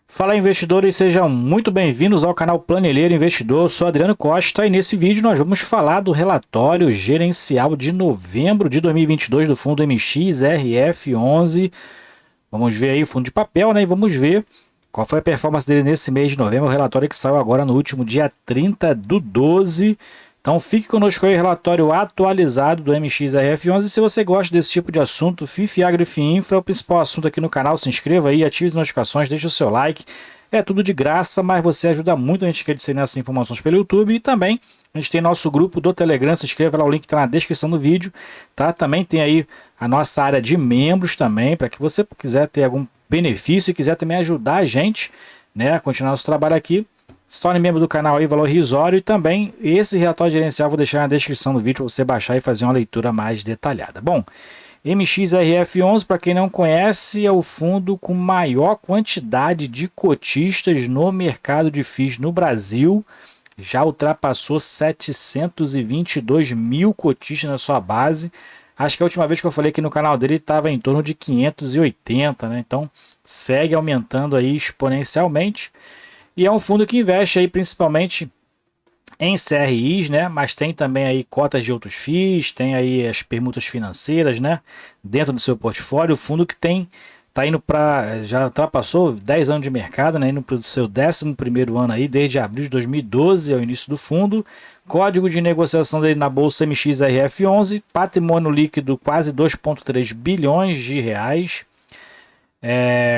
Fala investidores, sejam muito bem-vindos ao canal Planilheiro Investidor. Eu sou Adriano Costa e nesse vídeo nós vamos falar do relatório gerencial de novembro de 2022 do fundo MXRF11. Vamos ver aí o fundo de papel, né? E vamos ver qual foi a performance dele nesse mês de novembro. O relatório que saiu agora no último dia 30 do 12. Então fique conosco aí, relatório atualizado do MXRF11. Se você gosta desse tipo de assunto, FIF, Agro e FIINFRA é o principal assunto aqui no canal. Se inscreva aí, ative as notificações, deixe o seu like. É tudo de graça, mas você ajuda muito a gente a disseminar essas informações pelo YouTube. E também a gente tem nosso grupo do Telegram. Se inscreva lá, o link está na descrição do vídeo. Tá? Também tem aí a nossa área de membros também, para que você quiser ter algum benefício e quiser também ajudar a gente, né, a continuar nosso trabalho aqui. Se torne membro do canal aí, valor irrisório, e também esse relatório gerencial eu vou deixar na descrição do vídeo para você baixar e fazer uma leitura mais detalhada. Bom, MXRF11, para quem não conhece, é o fundo com maior quantidade de cotistas no mercado de FIIs no Brasil. Já ultrapassou 722 mil cotistas na sua base. Acho que a última vez que eu falei aqui no canal dele estava em torno de 580, né? Então segue aumentando aí exponencialmente. E é um fundo que investe aí principalmente em CRIs, né? Mas tem também aí cotas de outros FIIs, tem aí as permutas financeiras, né? Dentro do seu portfólio, o fundo que tá indo para, já ultrapassou 10 anos de mercado, né? Indo para o seu 11º ano aí, desde abril de 2012 é o início do fundo. Código de negociação dele na bolsa MXRF11, patrimônio líquido quase 2,3 bilhões de reais.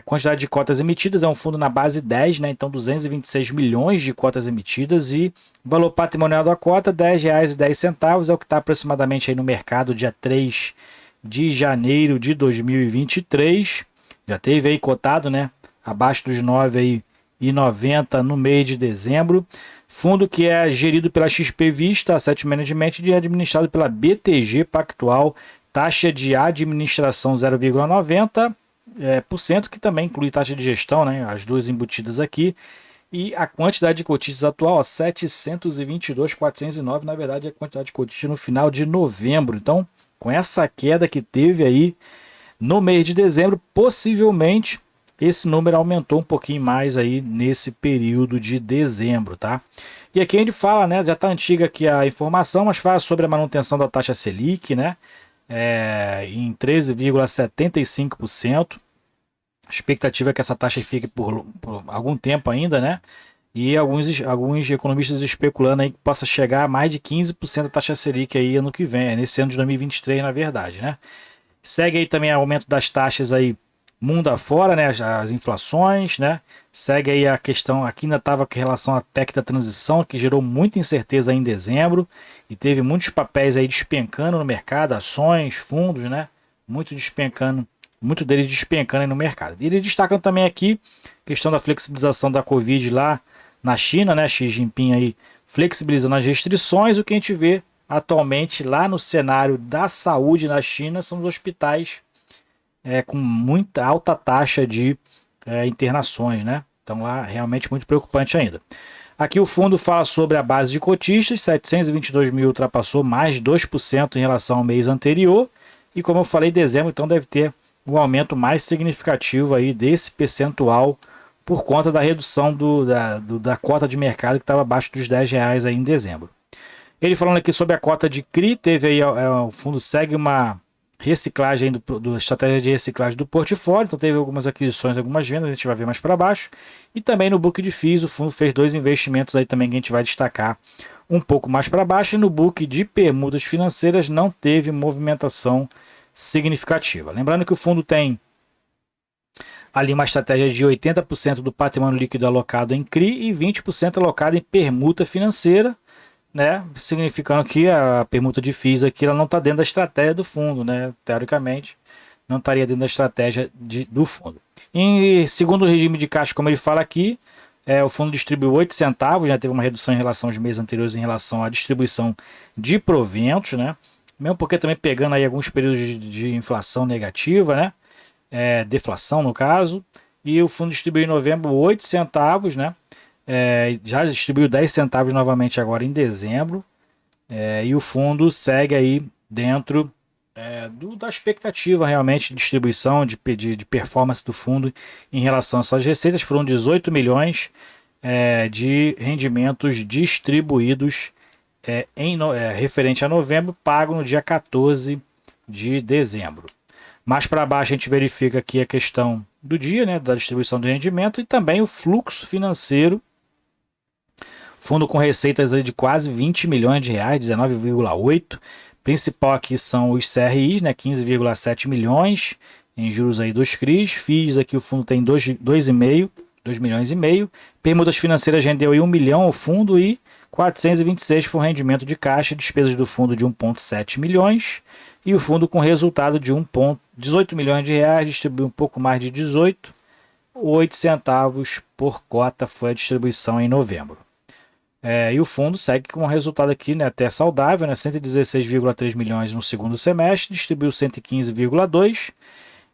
Quantidade de cotas emitidas, é um fundo na base 10, né? Então 226 milhões de cotas emitidas, e valor patrimonial da cota R$ 10,10, é o que está aproximadamente aí no mercado dia 3 de janeiro de 2023. Já teve aí cotado, né, abaixo dos R$ 9,90 no mês de dezembro. Fundo que é gerido pela XP Vista Asset Management e administrado pela BTG Pactual. Taxa de administração 0,90%, que também inclui taxa de gestão, né, as duas embutidas aqui. E a quantidade de cotistas atual, 722.409, na verdade é a quantidade de cotistas no final de novembro. Então, com essa queda que teve aí no mês de dezembro, possivelmente esse número aumentou um pouquinho mais aí nesse período de dezembro, tá? E aqui a gente fala, né, já está antiga aqui a informação, mas fala sobre a manutenção da taxa Selic, né, em 13,75%. A expectativa é que essa taxa fique por algum tempo ainda, né? E alguns economistas especulando aí que possa chegar a mais de 15% da taxa Selic aí ano que vem, nesse ano de 2023, na verdade, né? Segue aí também o aumento das taxas aí mundo afora, né? As inflações, né? Segue aí a questão, aqui ainda estava com relação à PEC da transição, que gerou muita incerteza aí em dezembro, e teve muitos papéis aí despencando no mercado, ações, fundos, né? Muito deles despencando aí no mercado. E eles destacam também aqui a questão da flexibilização da Covid lá na China, né? Xi Jinping aí flexibilizando as restrições. O que a gente vê atualmente lá no cenário da saúde na China são os hospitais com muita alta taxa de internações, né? Então lá realmente muito preocupante ainda. Aqui o fundo fala sobre a base de cotistas, 722 mil ultrapassou mais de 2% em relação ao mês anterior, e como eu falei, dezembro então deve ter um aumento mais significativo aí desse percentual por conta da redução da cota de mercado, que estava abaixo dos R$ 10 aí em dezembro. Ele falando aqui sobre a cota de CRI, teve aí, o fundo segue uma reciclagem do estratégia de reciclagem do portfólio, então teve algumas aquisições, algumas vendas, a gente vai ver mais para baixo. E também no book de FIIs, o fundo fez 2 investimentos aí também que a gente vai destacar um pouco mais para baixo, e no book de permutas financeiras não teve movimentação significativa. Lembrando que o fundo tem ali uma estratégia de 80% do patrimônio líquido alocado em CRI e 20% alocado em permuta financeira, né? Significando que a permuta de FIIs aqui ela não está dentro da estratégia do fundo, né? Teoricamente, não estaria dentro da estratégia do fundo. E segundo o regime de caixa, como ele fala aqui, o fundo distribuiu 8 centavos, já teve uma redução em relação aos meses anteriores em relação à distribuição de proventos, né? Mesmo porque também pegando aí alguns períodos de inflação negativa, né? Deflação no caso, e o fundo distribuiu em novembro 8 centavos, né? Já distribuiu 10 centavos novamente agora em dezembro, e o fundo segue aí dentro da expectativa realmente de distribuição, de performance do fundo em relação às suas receitas. Foram 18 milhões de rendimentos distribuídos referente a novembro, pago no dia 14 de dezembro. Mais para baixo a gente verifica aqui a questão do dia, né, da distribuição do rendimento e também o fluxo financeiro. Fundo com receitas aí de quase 20 milhões de reais, 19,8. Principal aqui são os CRIs, né, 15,7 milhões em juros aí dos CRIs. FIIs aqui o fundo tem 2 milhões e meio. Permutas financeiras rendeu aí 1 milhão ao fundo e 426 foi o rendimento de caixa, despesas do fundo de 1,7 milhões. E o fundo com resultado de 18 milhões de reais, distribuiu um pouco mais de 18, 8 centavos por cota foi a distribuição em novembro. E o fundo segue com um resultado aqui, né, até saudável, né, 116,3 milhões no segundo semestre, distribuiu 115,2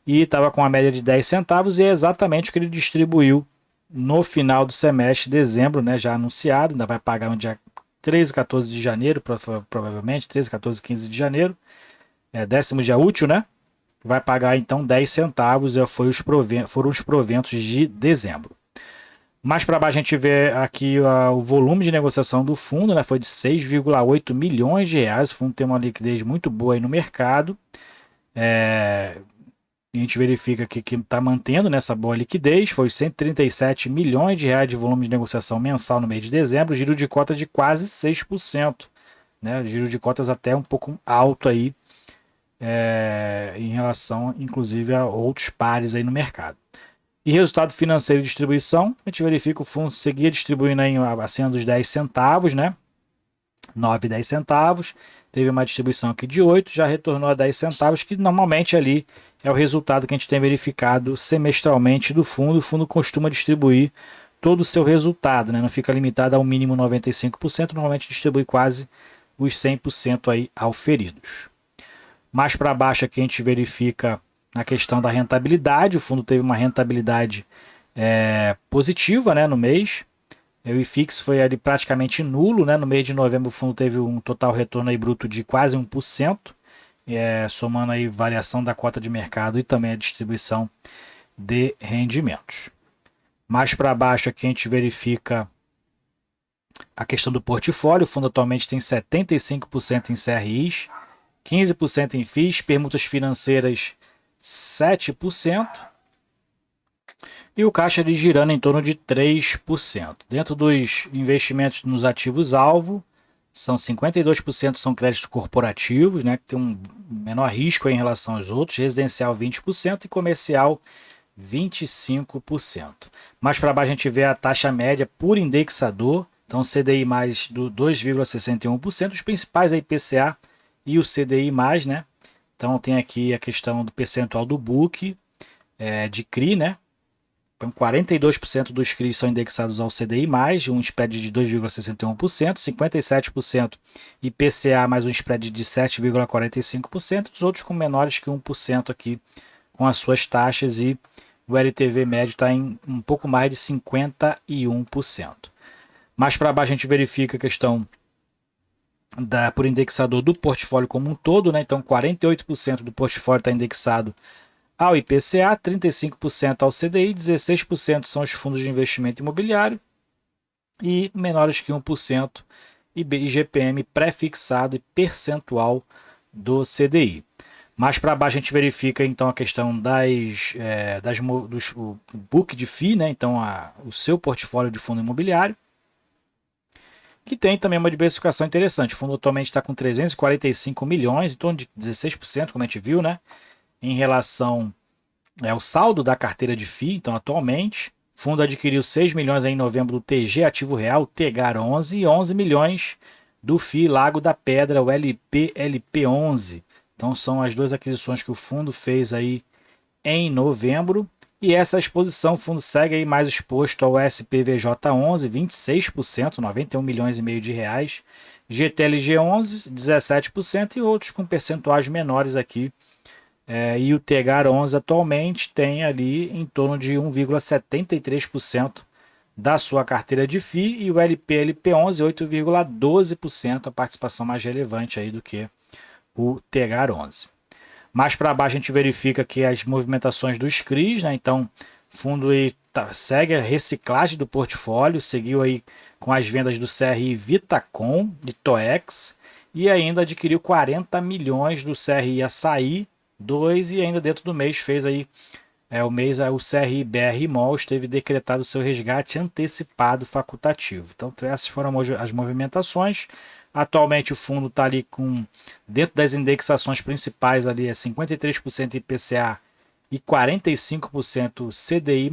e estava com a média de 10 centavos e é exatamente o que ele distribuiu no final do semestre, dezembro, né, já anunciado, ainda vai pagar no dia 13 e 14 de janeiro, provavelmente, 13, 14 e 15 de janeiro, décimo dia útil, né, vai pagar então 10 centavos, foram os proventos de dezembro. Mais para baixo a gente vê aqui o volume de negociação do fundo, né, foi de 6,8 milhões de reais. O fundo tem uma liquidez muito boa aí no mercado. A gente verifica aqui que está mantendo nessa boa liquidez. Foi 137 milhões de reais de volume de negociação mensal no mês de dezembro. Giro de cota de quase 6%. Né, giro de cotas até um pouco alto aí em relação, inclusive, a outros pares aí no mercado. E resultado financeiro e distribuição, a gente verifica que o fundo seguia distribuindo aí acima dos 10 centavos, né? 9, 10 centavos. Teve uma distribuição aqui de 8, já retornou a 10 centavos, que normalmente ali é o resultado que a gente tem verificado semestralmente do fundo. O fundo costuma distribuir todo o seu resultado, né? Não fica limitado ao mínimo 95%, normalmente distribui quase os 100% aí auferidos. Mais para baixo aqui a gente verifica a questão da rentabilidade. O fundo teve uma rentabilidade positiva, né, no mês. O IFIX foi ali praticamente nulo, né? No mês de novembro o fundo teve um total retorno aí bruto de quase 1%, somando aí variação da cota de mercado e também a distribuição de rendimentos. Mais para baixo aqui a gente verifica a questão do portfólio. O fundo atualmente tem 75% em CRIs, 15% em FIIs, permutas financeiras 7%, e o caixa ali girando em torno de 3%. Dentro dos investimentos nos ativos-alvo, são 52% são créditos corporativos, né, que tem um menor risco em relação aos outros, residencial 20% e comercial 25%. Mais para baixo a gente vê a taxa média por indexador, então CDI mais do 2,61%, os principais é IPCA e o CDI mais, né? Então tem aqui a questão do percentual do book de CRI, né? Então 42% dos CRIs são indexados ao CDI+, um spread de 2,61%, 57% IPCA mais um spread de 7,45%, os outros com menores que 1% aqui com as suas taxas, e o LTV médio está em um pouco mais de 51%. Mais para baixo a gente verifica a questão por indexador do portfólio como um todo, né? Então 48% do portfólio está indexado ao IPCA, 35% ao CDI, 16% são os fundos de investimento imobiliário e menores que 1% IGPM pré-fixado e percentual do CDI. Mais para baixo a gente verifica então a questão do book de FII, né? Então o seu portfólio de fundo imobiliário, que tem também uma diversificação interessante. O fundo atualmente está com 345 milhões, em torno de 16%, como a gente viu, né? Em relação ao saldo da carteira de FII. Então, atualmente, o fundo adquiriu 6 milhões em novembro do TG Ativo Real, TEGAR 11, e 11 milhões do FII Lago da Pedra, o LP-LP11. Então, são as duas aquisições que o fundo fez aí em novembro. E essa exposição, o fundo segue aí mais exposto ao SPVJ11, 26%, 91 milhões e meio de reais, GTLG11, 17%, e outros com percentuais menores aqui. E o TEGAR 11 atualmente tem ali em torno de 1,73% da sua carteira de FII, e o LP-LP11, 8,12%, a participação mais relevante aí do que o TEGAR 11. Mais para baixo a gente verifica que as movimentações dos CRIs, né? Então, o fundo aí segue a reciclagem do portfólio, seguiu aí com as vendas do CRI Vitacom e Toex, e ainda adquiriu 40 milhões do CRI Açaí 2, e ainda dentro do mês fez aí o CRI BR Malls teve decretado seu resgate antecipado facultativo. Então essas foram as movimentações. Atualmente o fundo está ali dentro das indexações principais ali é 53% IPCA e 45% CDI+,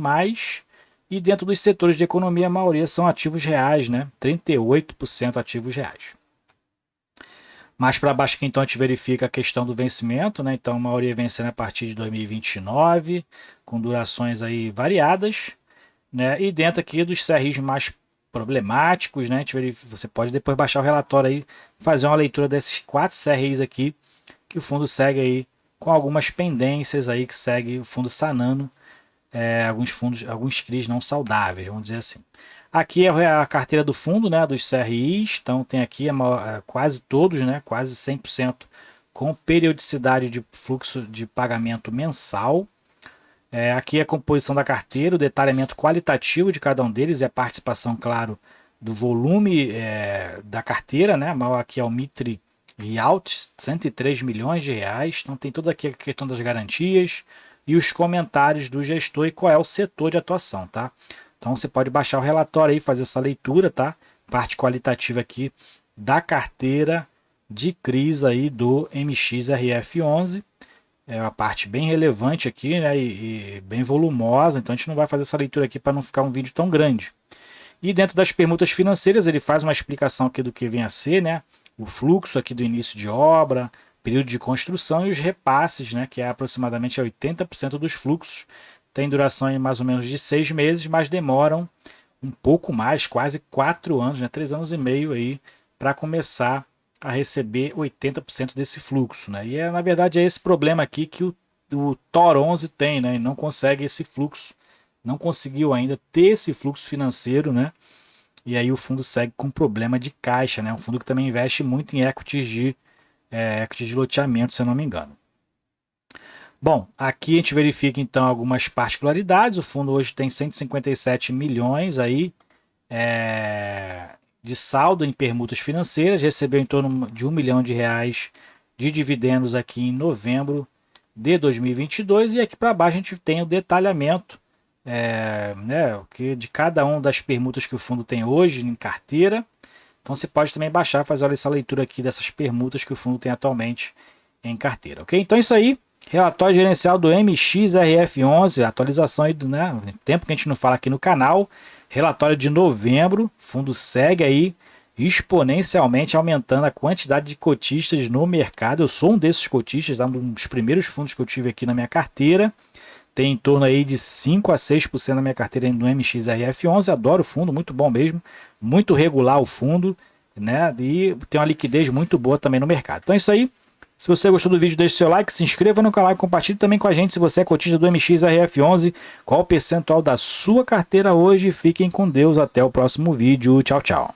e dentro dos setores de economia a maioria são ativos reais, né? 38% ativos reais. Mais para baixo aqui, então, a gente verifica a questão do vencimento, né? Então, a maioria vencendo a partir de 2029, com durações aí variadas, né? E dentro aqui dos CRIs mais problemáticos, né? Você pode depois baixar o relatório aí, fazer uma leitura desses 4 CRIs aqui, que o fundo segue aí com algumas pendências aí, que segue o fundo sanando alguns CRIs não saudáveis, vamos dizer assim. Aqui é a carteira do fundo, né, dos CRIs, então tem aqui quase todos, né, quase 100% com periodicidade de fluxo de pagamento mensal. Aqui é a composição da carteira, o detalhamento qualitativo de cada um deles e a participação, claro, do volume da carteira, né, aqui é o Mitre Rialt, 103 milhões de reais, então tem toda aqui a questão das garantias e os comentários do gestor e qual é o setor de atuação, tá? Então você pode baixar o relatório aí, fazer essa leitura, tá? Parte qualitativa aqui da carteira de CRIs aí do MXRF11. É uma parte bem relevante aqui, né? E bem volumosa, então a gente não vai fazer essa leitura aqui para não ficar um vídeo tão grande. E dentro das permutas financeiras ele faz uma explicação aqui do que vem a ser, né? O fluxo aqui do início de obra, período de construção e os repasses, né? Que é aproximadamente 80% dos fluxos. Tem duração em mais ou menos de 6 meses, mas demoram um pouco mais, quase 4 anos, né, 3 anos e meio aí, para começar a receber 80% desse fluxo, né? E na verdade é esse problema aqui que o TOR 11 tem, né? E não consegue esse fluxo, não conseguiu ainda ter esse fluxo financeiro, né? E aí o fundo segue com problema de caixa, né? Um fundo que também investe muito em equities de loteamento, se eu não me engano. Bom, aqui a gente verifica então algumas particularidades. O fundo hoje tem 157 milhões aí, de saldo em permutas financeiras, recebeu em torno de R$1 milhão de dividendos aqui em novembro de 2022, e aqui para baixo a gente tem o detalhamento de cada uma das permutas que o fundo tem hoje em carteira. Então você pode também baixar, fazer essa leitura aqui dessas permutas que o fundo tem atualmente em carteira, ok? Então é isso aí. Relatório gerencial do MXRF11, atualização aí tempo que a gente não fala aqui no canal. Relatório de novembro, o fundo segue aí exponencialmente aumentando a quantidade de cotistas no mercado. Eu sou um desses cotistas, um dos primeiros fundos que eu tive aqui na minha carteira. Tem em torno aí de 5 a 6% na minha carteira no MXRF11. Adoro o fundo, muito bom mesmo, muito regular o fundo, né? E tem uma liquidez muito boa também no mercado. Então é isso aí. Se você gostou do vídeo, deixe seu like, se inscreva no canal e compartilhe também com a gente se você é cotista do MXRF11. Qual o percentual da sua carteira hoje? Fiquem com Deus, até o próximo vídeo. Tchau, tchau.